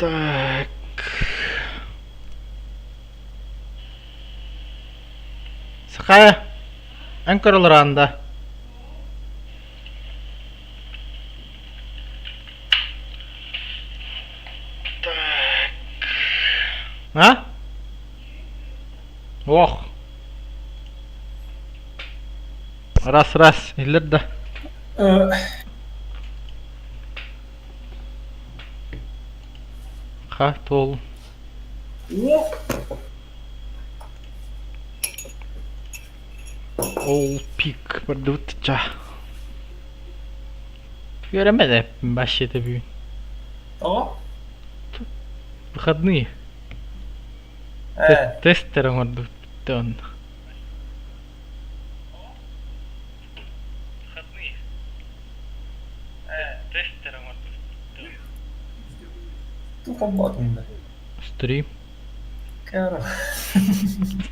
Так. Сахая. Анкор Лоранда. А? Ох. Раз, илер да. Ха, тол. Ол пик продуктча. Göremedim başladı bugün. О? Выходные. Тестером он. Выходные. Тестером он. Тупо батминда. Стрим. Кара.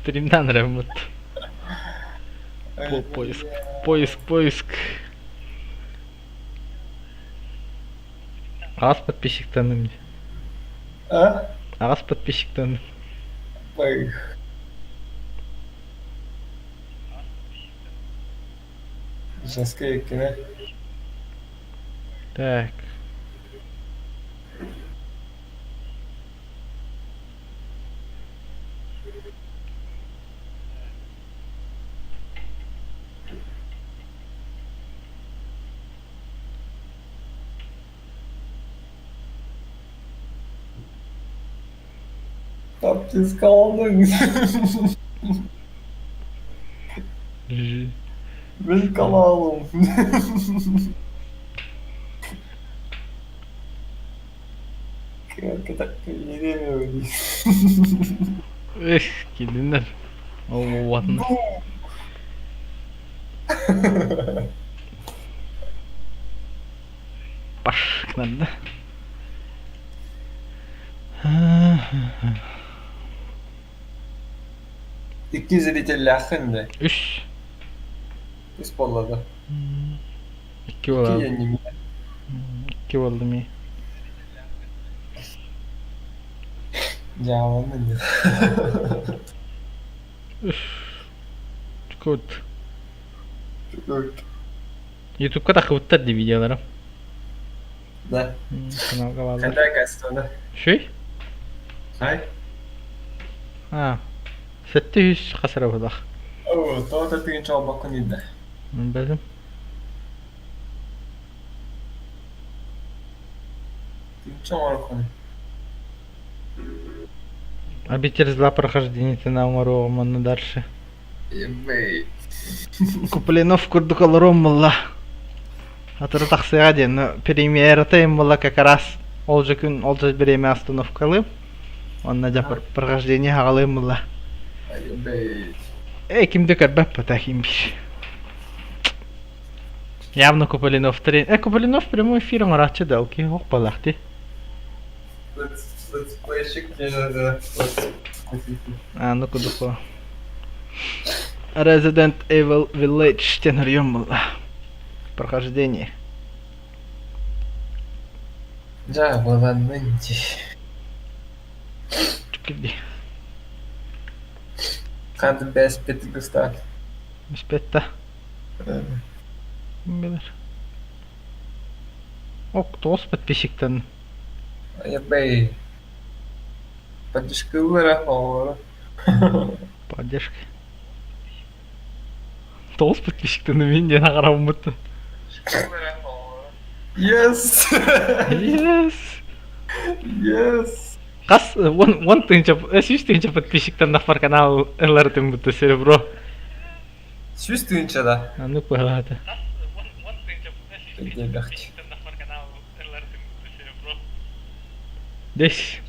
Стримдан ремонт. Поиск. Аз подписчиктен. А? Аз подписчиктен. Поих. Женское кино. Так. Тапки скалдың. Мен калалым. Как так нереально. Эх, келдіңдер. Ол болатыны. Пашкнады. İki ziliteli yakındı. Üç. Üst bolladı. İki İki oldu. yeniyim. İki oldu mu? Cevabım ne? Good. Çok. YouTube'da da kıvıttırdı videolarım. Да. Kanalga bağlı. Когда кастона? Şey? Ай? Ha. 700 kasara budak. О, то тыгын чалбак күнүдө. Bildim. Чоңор күнү. Обитель прохождения на умару манна дальше. Ебей. Куплинов курдукаларом была. Атыры таксыга ден, но премьера тайм была как раз. Ол же күн, ол же береме остановкалы. Онна жа прохождение хагалым была. Ебей. Кимди көрбөп потахим биш. Явно Куплинов трен. Куплинов прямой эфир марачы далки, ок балахти. Летсплейщик не надо. Ну кудуко. Resident Evil Village тенарьем было. Прохождение. Да, была нынче. Чукиди. Канды без пятигуста. Беспетта. Билер. Ок, тоос подписчиктен. Ебей. Поддержкалары хавары. Поддержка. Тоос подписчиктен мен де нагарам мытты. Yes. Yes. Yes. Кас, вон тынча, сиш тынча подписчиктен нафар канал элертим мытты серебро. Чувствуете, да? А ну поглади. Где легче? Десь.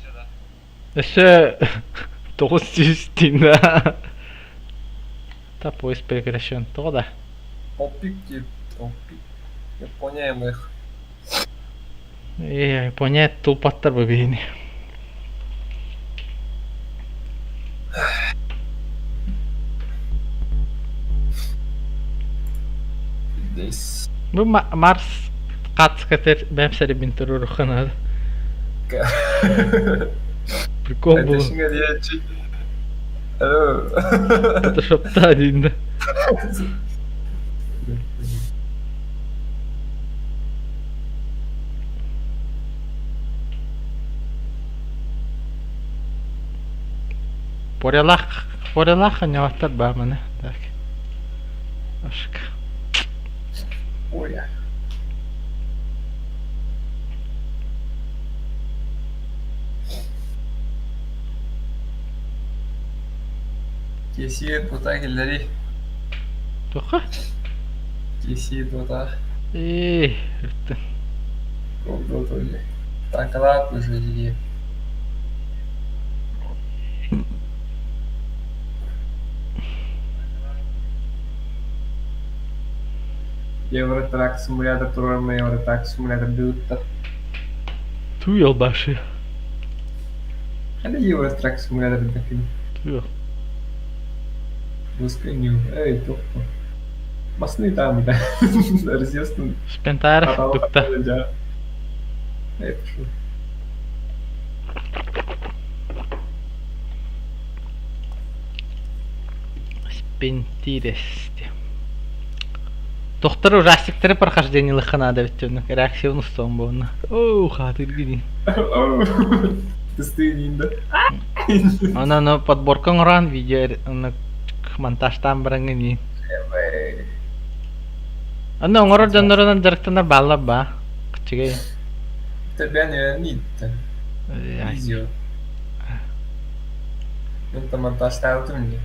Еще 900 да. Та поезд прекращен. То да. Опик, опик. Япония их. Понять тулпаттар бебейни. Здесь. Bu Mars kaç katır ben seni bin turur kanal. Опика. Прикол Это был. şimdi diye çık. Alo. Photoshop'ta adında. Порелах, не ватар ба мене. Так. Ашка. Ой. Кесиет бота келдери. Тоха? Кесиет бота. Эрттен. Oldu öyle. Takılar kuzeyliği. Евротрак симулятор турma Евротрак симулятор дютта. Ту yol başı. Hadi Евротрак симулятор bakayım. Tu yol. Высканю. Эй, топо. Масны там, да. Разъяснен. Spentar dukta. Да. Эй, пошел. Спентирести. Доктор ужастиктері прохождениялық қана да бітті. Реакцион ұстауын болуына. Оу, қатыр гидин. Ты стыдин, да? Ана подборкаң ұран видео монтажтан біріңі не. Ана оңырыр жандырынан дырықтанар балла ба. Күтіге. Тебя не нит-то. Видео. Это монтаж ставил мне.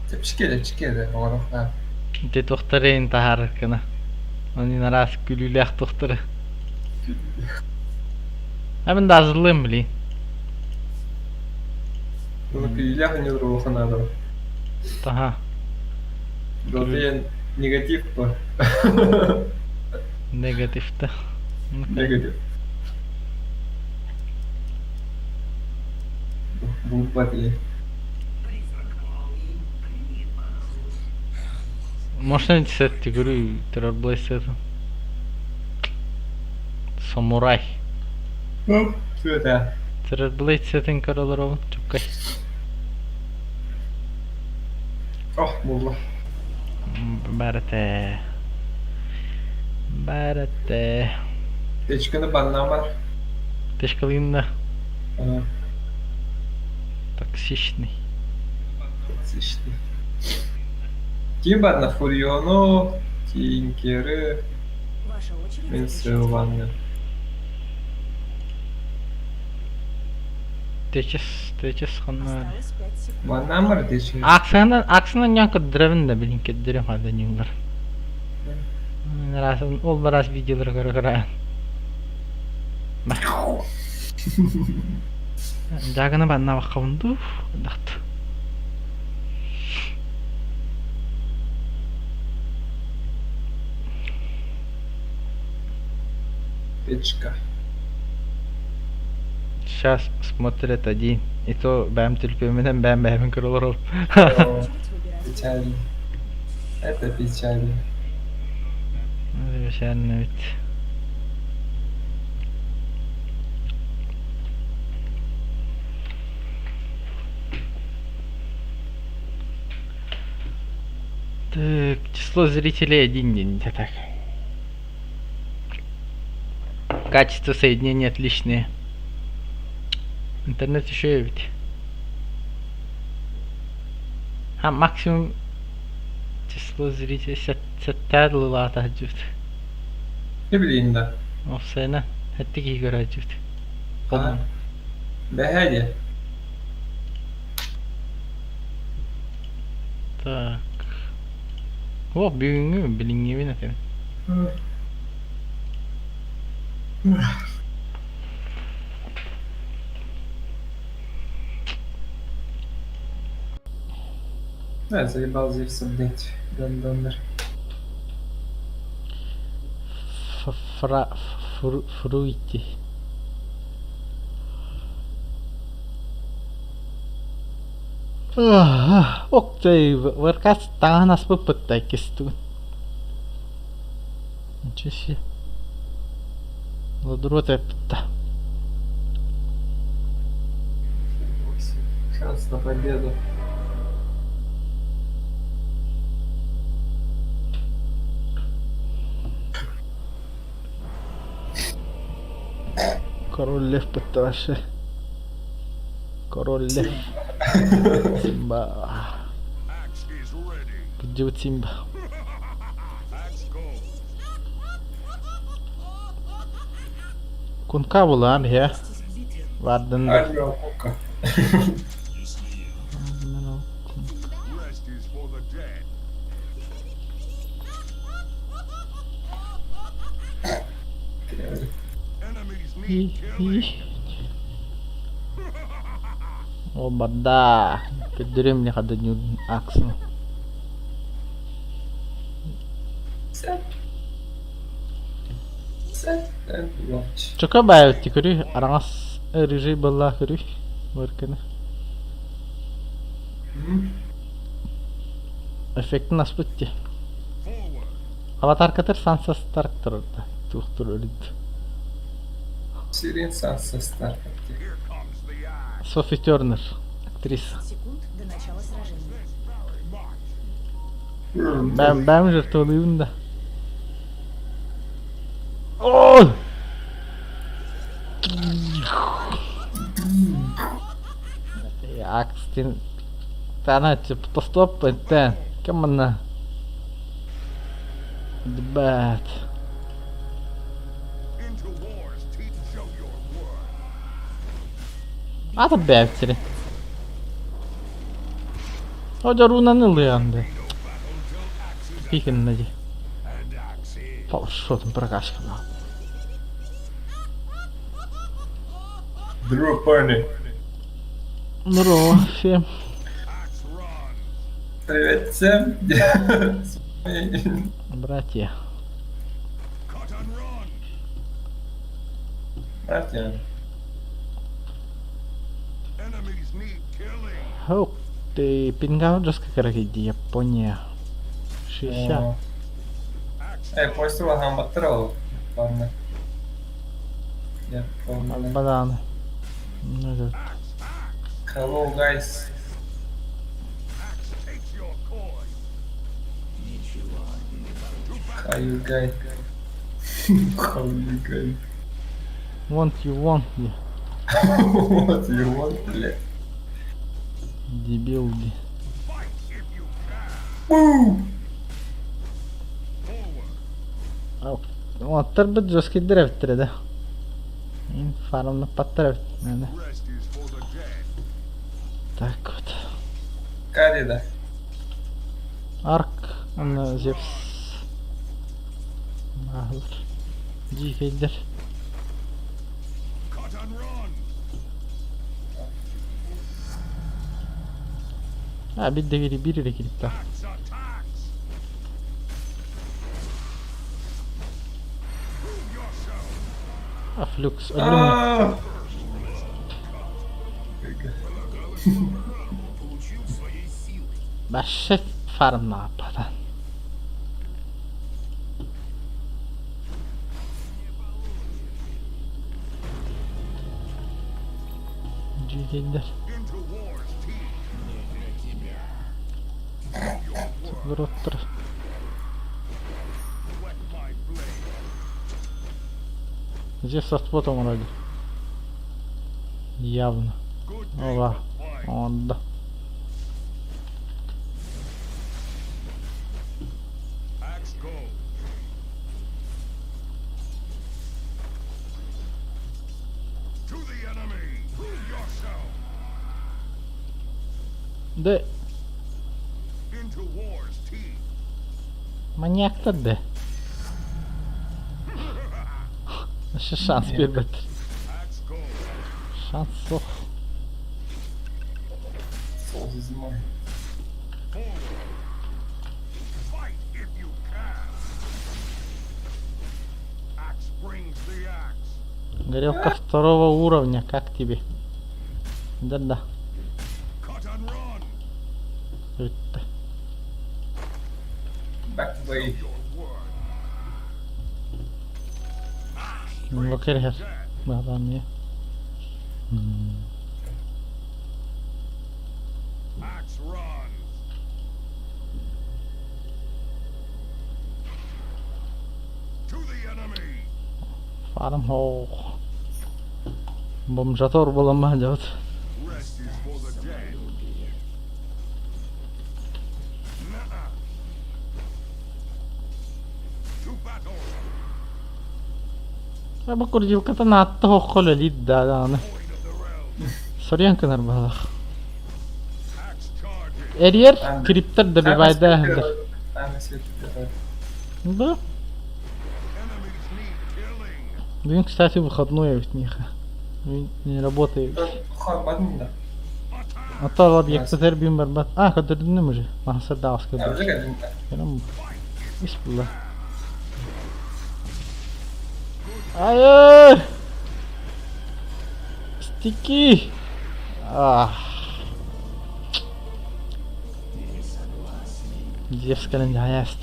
Тепчкеде, оңырыққа. Де доктор ең тахар кіна. Оны нарас күлілі ақ докторы. Әмін да азырлым білейін. Ну, пиляха не вруху надо. Таха. Да ты негатив по. Негативті. Негатив. Бұл патли. Можно не сетти говорю, Террорблейд это. Самурай. Что это? Террорблейд сеттин королоров. Чукай. О, булла. Барате. Печканы баннан бар. Тешкалинна. Ага. Токсичный. Токсичный. Ким банна Фурионо, Тинкеры, Ваша очередь. Менсилвания. Течес ханна. Осталось 5 секунд. Баннан бар деші. Аксынан някы древін да білін кеддерім хады нюңлар. Расын ол барас видеолар көргірайын. Жагына банна баққа бұнду. Дақты. Печка. Сейчас смотрят один. И то бәм түлпеменен бәм көрілер ол. О, Очередь выбирать. печально. Это печально. Совершенно ведь. Так, число зрителей один день, это так. Качество соединения отличное. Интернет еще и ведь. Максимум число зрителей 70 лата жут. Ne bileyim de. O sene hette göre jut. Ha. Beheli. Так. О, büyüğünü bilin gibi ne demek. Да, заебал здесь сидеть. Гондонер. Фруйти. Окей, варкас танас попытай кисту. Ничего себе. Задротепта. Шанс на победу. Король лев пытался. Король лев. Симба. Axe is ready. Где вот Симба? Axe goes. Кунка була abi ya. Vardın da. Адмирал Кука. Rest is for the dead. Enemies need killing. О, бада. Пидорим мне когда ню аксу. Set. Set and watch. Чока байт тикүри арангас режи балла күри. Баркана. Эффектин аспытти. Forward. Аватар катер Санса Старк турда. Тухтур ölüd. Сирен Санса Старк. Here comes the axe. Софи Тернер. Актриса. Секунд до начала сражения. Very much. Ben жертволuyum da. Oh! Акстин. Тана типа постоп это. Камана. Дебат. Into war's teeth. Show your worth. Ata bevtiri. Hoca runanı uyandı. Пикин нади. And axe is. Что там прокачка? Drew Pony. Здорово, всем. Axe run. Привет всем. Братья. Cut and run. Братья. Enemies need killing. Ух ты, пингаджеска карагиди, Япония. 60. О. После вам батрол. Ладно. Я помню. Бананы. Ну, это- Hello guys. Axe takes your coin. How you guys? How you guys? Want you want me. What you want, блядь? Дебилди. Fight if you can. Woo! Forward. Вот тербит жесткий древтер, да? Фарм потреб. Надо. Rest is for the dead. Так вот. Карида. Арк, она Зевс. Махлар. Дикейдер. Cut and run. Bir de geri biri de girip de. Axe attacks. Prove yourself. Flux ölüm mü? Ah! Başka farm ne yapar? Дикейдер. Into war's teeth. Гроттер. Wet my blade. Зевс отводом вроде. Явно. Good Ова. day to fight. Он да. Axe goes. To the enemy. Prove yourself. Да, Into war's teeth. маньяк-то да. Еще шанс бегать. Axe goes. Шансов. Soul is mine. Forward. Fight if you can. Axe brings the axe. Горелка второго уровня, как тебе? Да-да. Cut and run. Это. Back way. Your word. Look at her. Adam ya. Axe runs. To the enemy. Farm hole. Bomżator bulamah jawt. Rest is for the dead. Nuh-uh. To battle. Aba kurji kata natta hokkole lidda dana. Void of the realm. Soryan kanar bala. Axe charges. Erier kripter da bivayda. Ben de sweater. Bu. Enemies need killing. Блин, кстати, выходной ведь не работает. Bakmadım da. А то объект тербим барбат. А, кадырдın mı же? Mahsur da askı. Ya öyle geldim de. Canım. Bismillah. Hayır. Sticky. Ah. Дерзкая наяст.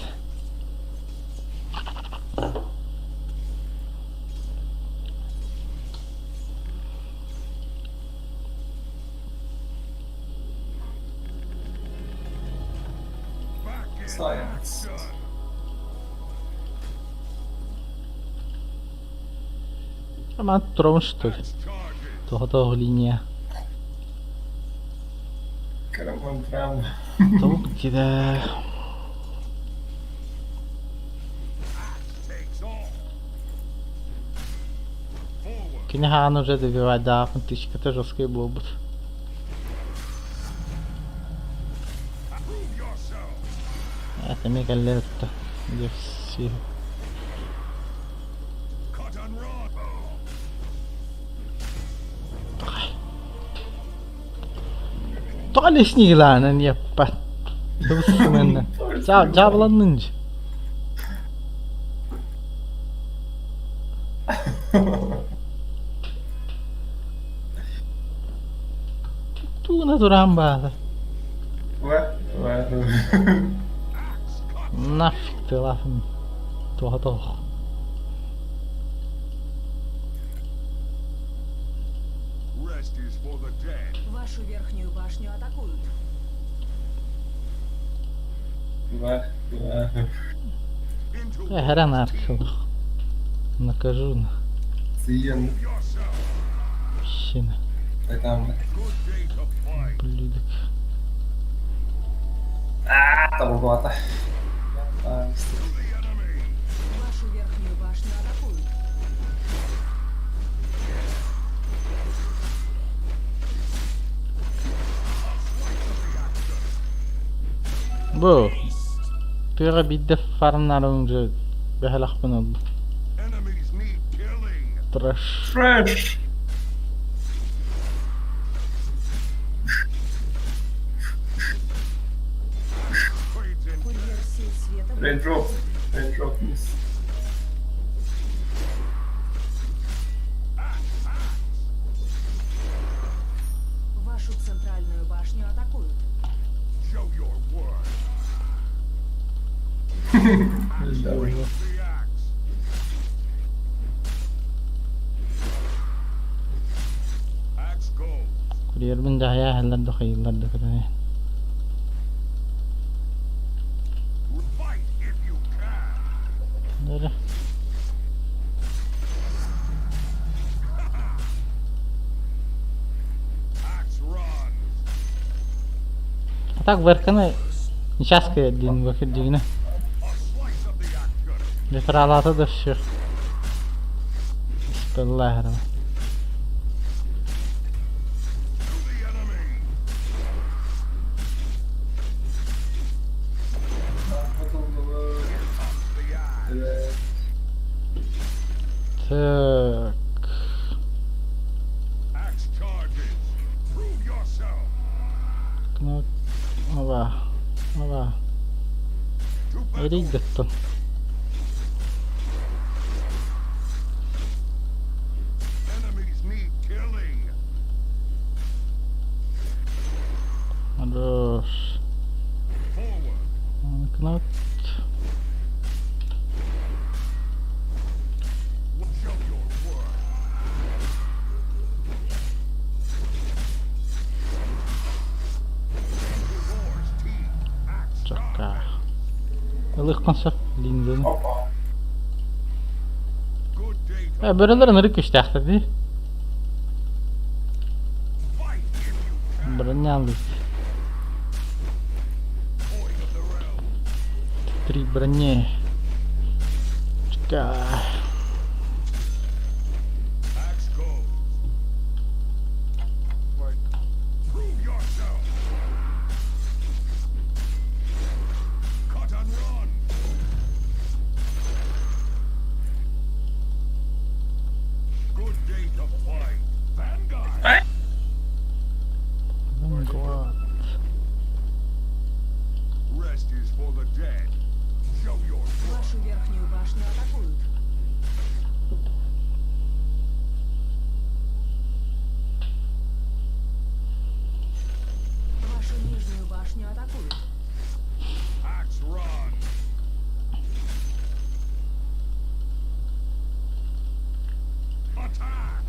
Back in Science. action. Ama трон что ли? Axe charges. То линия. Karamon travma. Тут кида. Takes all. Forward. Княхан уже добивать, да, фантичка тоже жесткий был бы. Prove yourself. Это мега лето. Где все. Cut and run. Tole sniglanen yapar. Hıvısımından. Cavlanınca. Tuna duran bağlı. Var. Нафиг ты лафым. Тух. Rest is for the dead. Вашу верхнюю башню атакуют. Var. Into Her an artık. Накажу на Ziyan. yourself. щина. Tamam. Good day to fight. Блюдок. Tamam bu hata. İşte. To the enemy. Вашу верхнюю башню атакуют. Bu. Tüyga bir de farmlar önce behelak ben oldu. Enemies need killing. Trash. Fresh. Trades in Курьер сил света. Red drop. Red drop miss. Вашу центральную башню атакуют. show your worth. Güzel. The axe. Axe goes. Kuryer ben daha heller de hayırlar da kadar. Fight if you can. Böyle. Axe run. Так верканы. Сейчас один выход дигне. A slice of the action. Литералаты да все. Bismillahirrahmanirrahim. To the enemy. The axe. Evet. Так. Axe charges. Prove yourself. Ну, ова. To battle. Эрик деттон. Enemies need killing. Aduh. Forward. Knot. Show your Ilık konsept linzeni. Опа. Good day to Böylelerin ırık iştahta değil. fight if you Birini aldık. toy of the realm. Три брони. Чекай. Axe goes. Prove yourself. Cut and run. Good day to fight. Vanguard. Vanguard. Rest is for the dead. Show your Вашу верхнюю башню атакуют. Вашу нижнюю башню атакуют. axe run. Attack.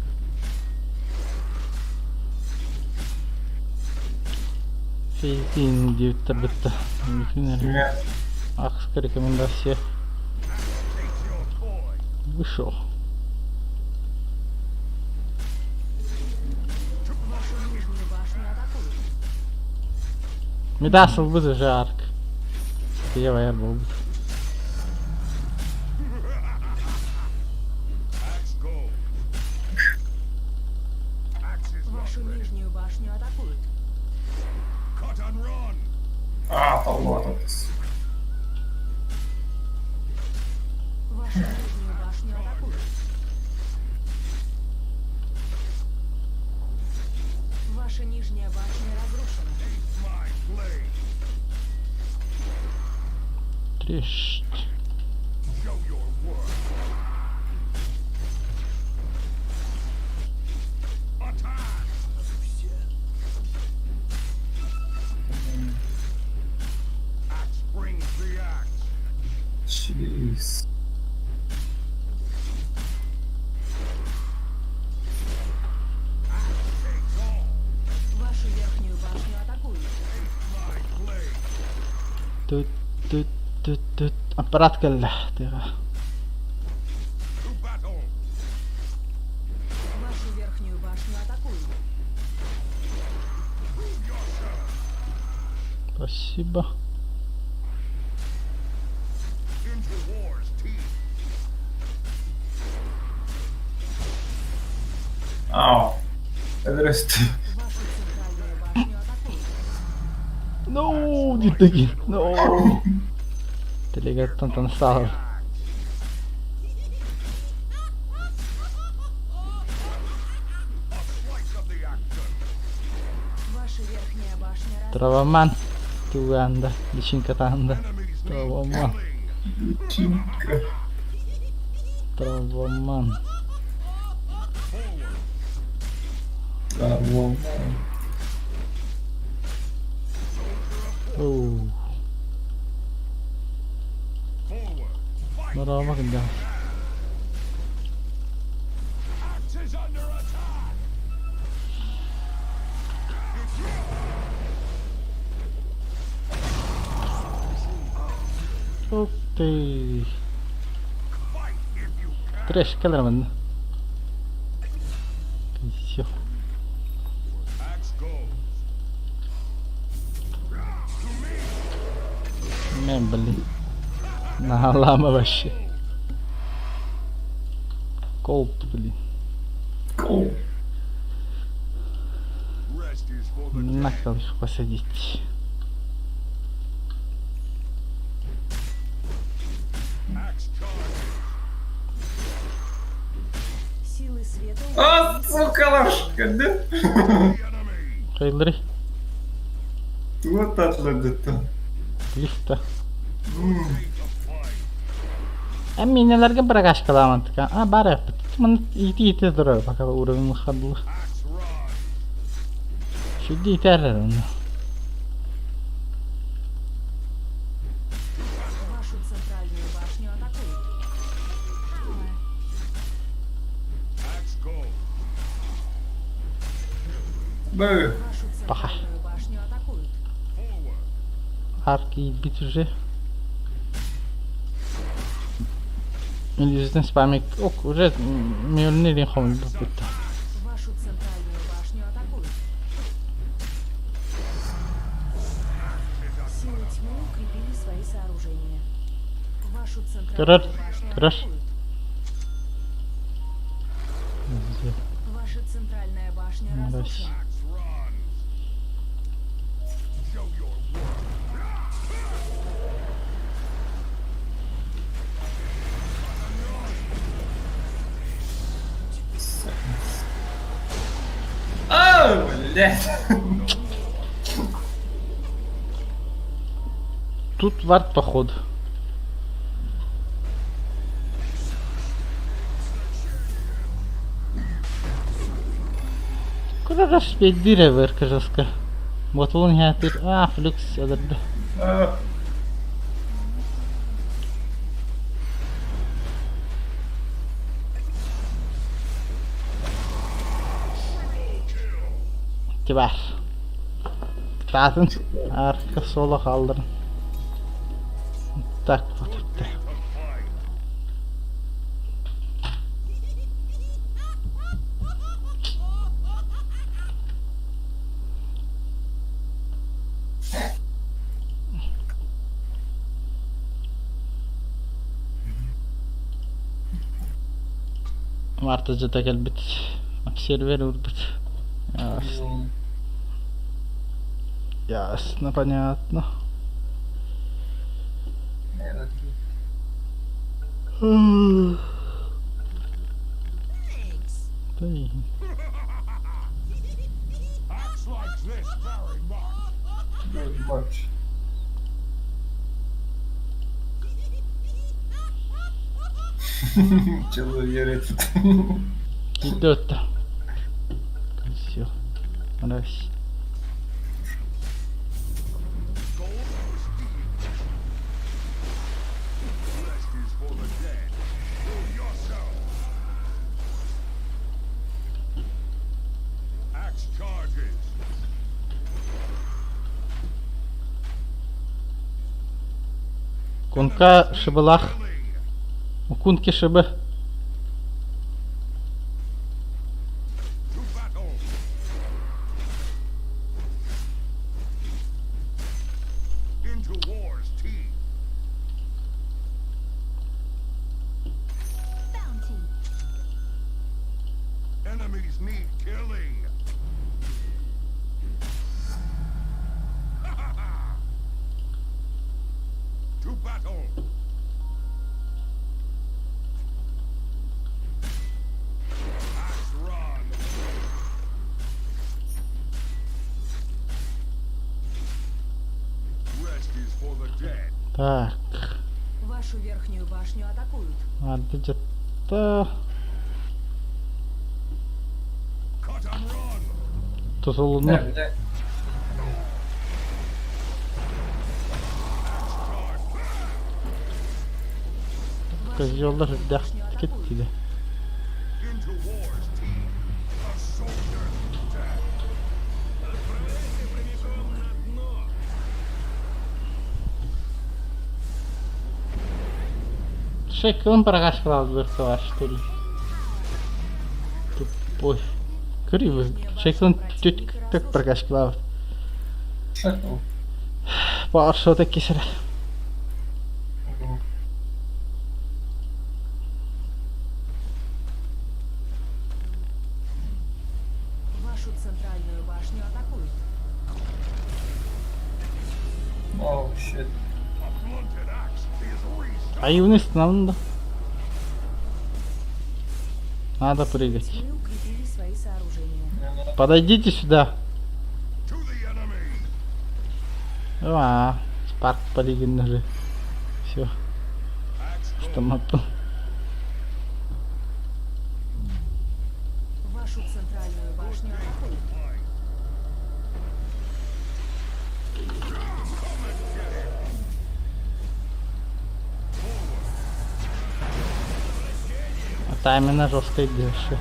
Фейзин девятта бітті. Нет. Ақысқа рекомендация. Takes your toy. Вышел. Вашу нижнюю башню атакуют. Медасыл бұзы жарк. Я ваяр болды. Axe goes. Axe is not Вашу ready. нижнюю башню атакуют. Cut and run. А, вот это. Вашу нижнюю башню атакуют. Ваша нижняя башня разрушена. My blade. Трещ. Show your worth. Attack. Axe brings the axe. Чиз. Takes all. Вашу верхнюю башню атакуют. My blade. Тут, тут, тут, тут. Аппарат келді. Тыға. To battle. Вашу верхнюю башню атакуют. Prove yourself. Спасибо. Into war's teeth. Ау. Здрасте. Вашу центральную башню атакуют. No, диттеги. No. Делегаттан таныстал. A slice of the action. Ваша верхняя башня разрушена. Траваман. Туганда. Личинка танда. Enemies need Траваман. killing. Чинка. Траваман. Forward. Да, вон. Oh. Forward. Fight. Nara bakın ya. Axe is under attack. Okey. Fight if you can. Треш келермен. Все. Axe goes. Мен блин. Налама вообще. Колд, блин. Коу. Rest is for the На dead. колышку посадить. Axe charge. Силы света А, сука, ложка, да? The enemy. Hayırları. Вот atladı. Lifta. М. Day to fight. Hem iğnelerge bırak aşkı mantık. Ha bari yaptık. Bunu iti duruyor. Bakalım uğrağın kadlı. Axe run. Şu iterler onu. вашу центральную башню атакуют. Axe goes. Б. Вашу Пока. центральную башню атакуют. Forward. Ark iyi bit уже. Yüzden spamik ok уже миллионный линхом будто. Вашу центральную башню атакуют. Силы тьмы укрепили свои сооружения. Вашу Короче, центральную башню короче. атакуют. Ваша центральная башня Ну, да. разрушена. Axe runs. Show your worth. А, блядь. Тут вард походу. Куда раз педире верка жестко. Вот он я тут. Флюкс одерді. А, Kibar. Zaten arka sola kaldırın. Tak tuttu. Марта жата келбит. Сервер урбит. Ясно, понятно. Да и- Axe likes this very much. матч. Человек. Идет. Все. Раз. Rest is for the dead. Prove yourself. Axe charges. Кунка шибалах. Killing. У кунки шибы. To battle. Into war's teeth. Enemies need killing. To battle. Axe run. Rest is for the dead. Так. Вашу верхнюю башню атакуют. Надо где-то... Cut and run. Тут Да, луну. блядь. Козёлдар дах кетти. Into war's teeth. A soldier's death. Шейкон прокачивал вертова, что ли? Тупой. Кривый. Шейкон чуть так прокачивал. Шатнул. Паршо таки сюда. Вашу центральную башню атакуют. Оу, щит. A blunted axe is restored. А юность надо. Надо прыгать. Тьмы укрепили свои сооружения. Подойдите сюда. To the enemy. Спарк полигон уже. Все, Axe стомату. Вашу центральную башню атакуют. А там именно жесткой дыши.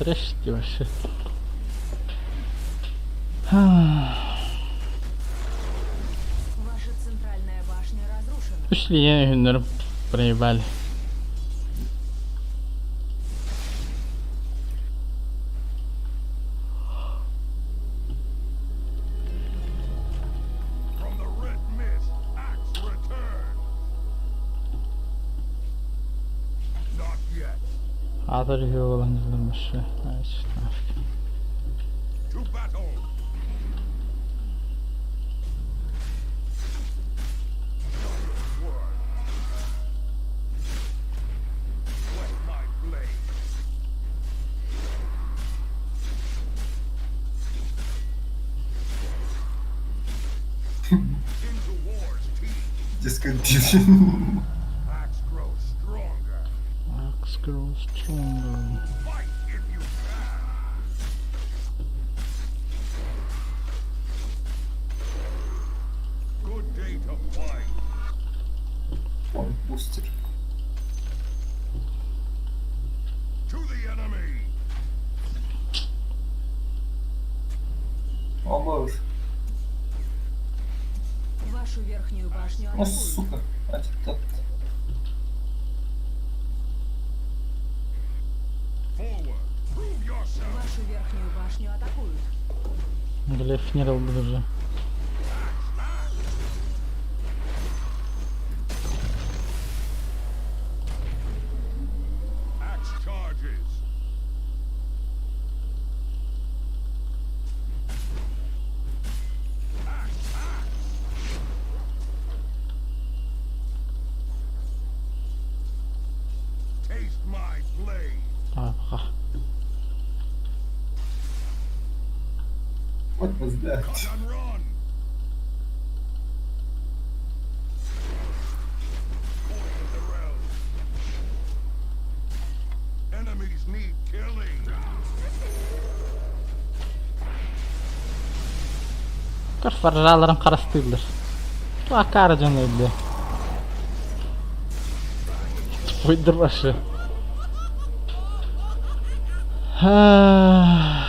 Трэшки вообще. Ваша центральная башня разрушена. Пошли, я наверное, проебали. From the red mist, axe return. Not yet. Hazır yollanılmış. Evet. To battle. Word. Wet my blade. Into war's teeth. Дисконтинуум. Axe grows stronger. Axe grows stronger. Fight if you can. Good day to fight. Ой, бустер. To the enemy. О боже. Вашу верхнюю башню Ну, атакуют. сука. Этот. Forward. Prove yourself. Вашу верхнюю башню атакуют. Блеф не уже. Axe charges. Axe, axe. Taste my blade. Ага. Вот пизда. Cut and run. Coin of the realm. Enemies need killing. Karfarralarım karastıydılar. Bu akar canıydı. Buydur başı. Ha.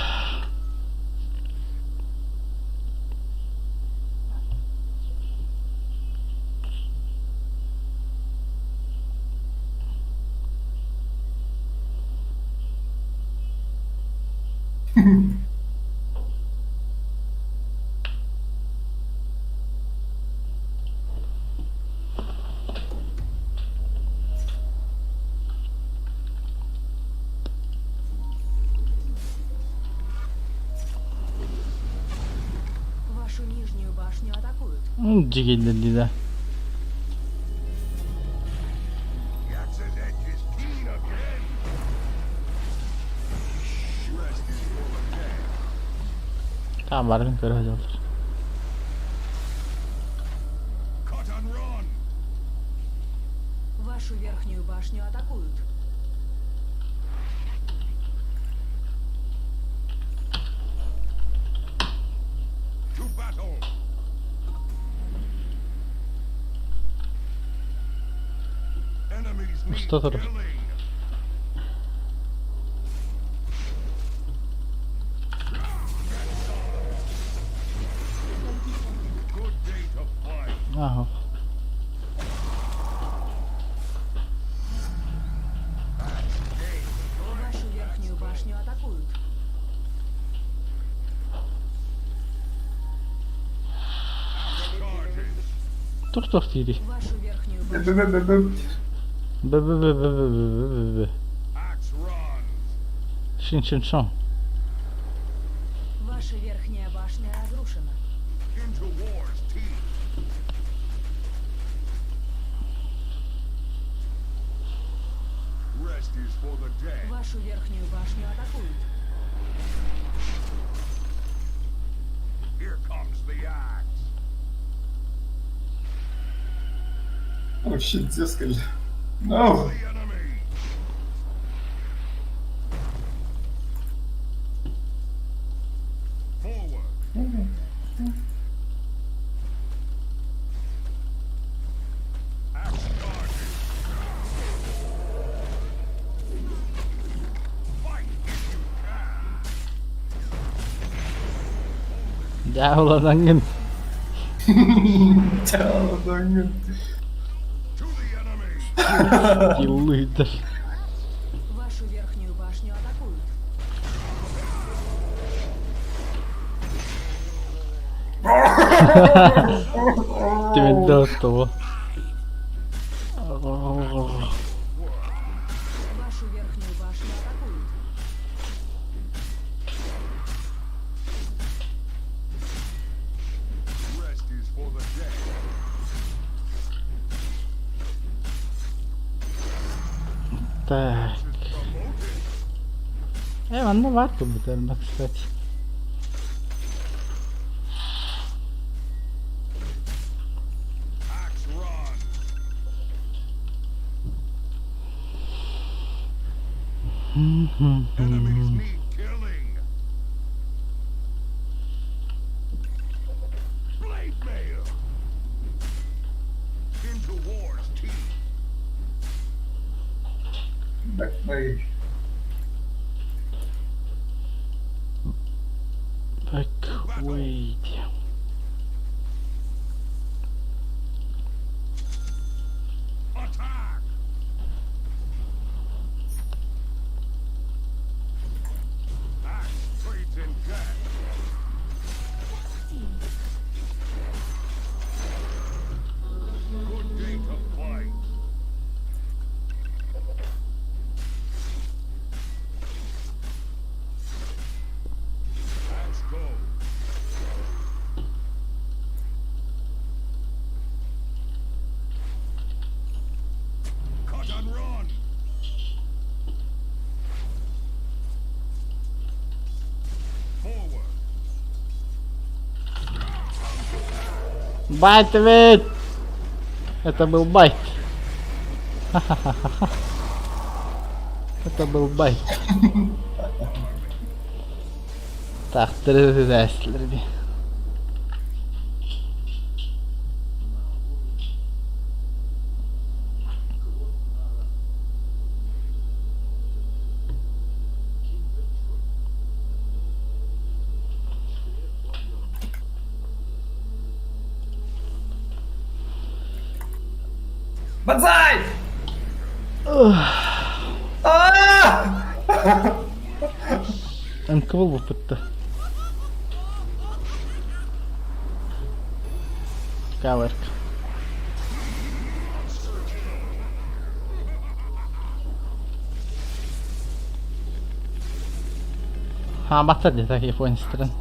Вашу нижнюю башню атакуют. Cigildi de. The axe's edge is keen again. Rest is for the dead. Kabarın körü olur. Cut and run. Вашу верхнюю башню атакуют. To battle. Enemies need Что тут? killing. Good day to fight. Ага. Вашу верхнюю башню атакуют. Charges. Dur Tiri. Вашу верхнюю башню. Бе-бе-бе-бе. Bı. Axe runs. Şin. Ваша верхняя башня разрушена. Into war's teeth. Rest is for the dead. Вашу верхнюю башню атакуют. Here comes the axe. Oh shit, дескали. No. The enemy. Forward. Axe charges. Fight if you Jävla dangın. Çağladın. To the enemy! Yıllıydır. Вашу верхнюю башню атакуют. Demin dağıttı bu. Вашу верхнюю башню атакуют. Rest is for the dead. Так. Hemen de var bitirmek kстати. Axe run! Enemies need killing! Blade mail! Into war's teeth! Bak bak. Back wait. Attack! Axe trades in death! Good day to fight! Axe go! Cut and run! Forward! Байт ведь! Это был байт. Это был байт. Так, трезестлерди. Бонзай! НКВ опытта. Каверка. Батария такие фонстрен.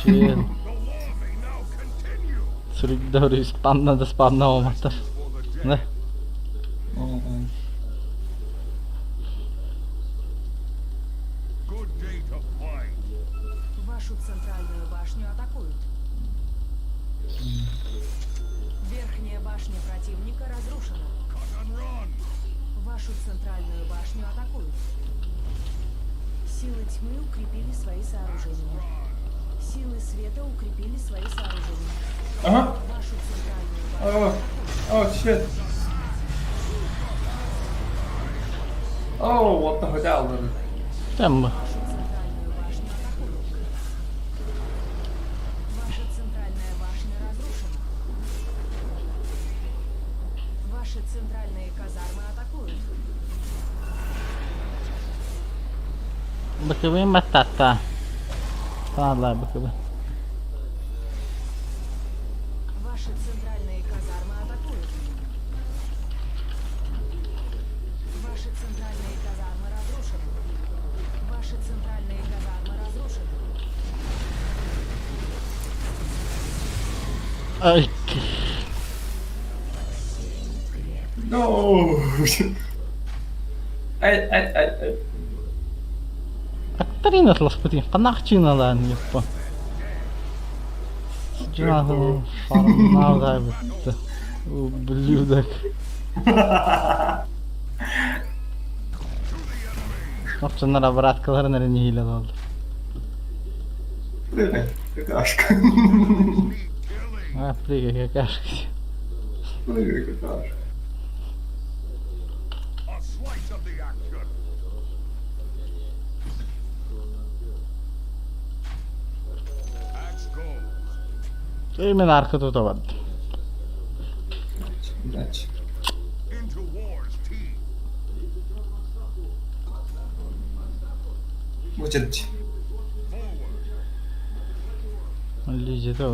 Чил. The war may now continue! Sürükleri spamla da spamla olmaktır. For the dead! Ne? Good day to fight! Вашу центральную башню атакуют. Верхняя башня противника разрушена. Cut and run! Вашу центральную башню атакуют. Силы тьмы укрепили свои сооружения. Силы света укрепили свои сооружения. Aha. Вашу центральную башню. Oh shit. Oh, what the hell? Там mı? Вашу центральную башню атакуют. Ваша центральная башня разрушена. Ваши центральные казармы атакуют. Bakayım batata. Vallahi bakayım. Ваши центральные казармы атакуют. Ваши центральные казармы разрушены. Ваши центральные казармы разрушены. Ay. No. Ай. Катарина ласпути. Панахчина lan yapma. Sıcağın farmına kaybetti. Ублюдок. Опционlara браткалары nereye hile oldu. Привет, какашка. Need killing! Ha, прига какашка. Привет, какашка. A slice of the action! Axe goes! এই মানে আর কত তো বাদ যাচ্ছি Into war's teeth. বুঝে যাচ্ছি লিজে তো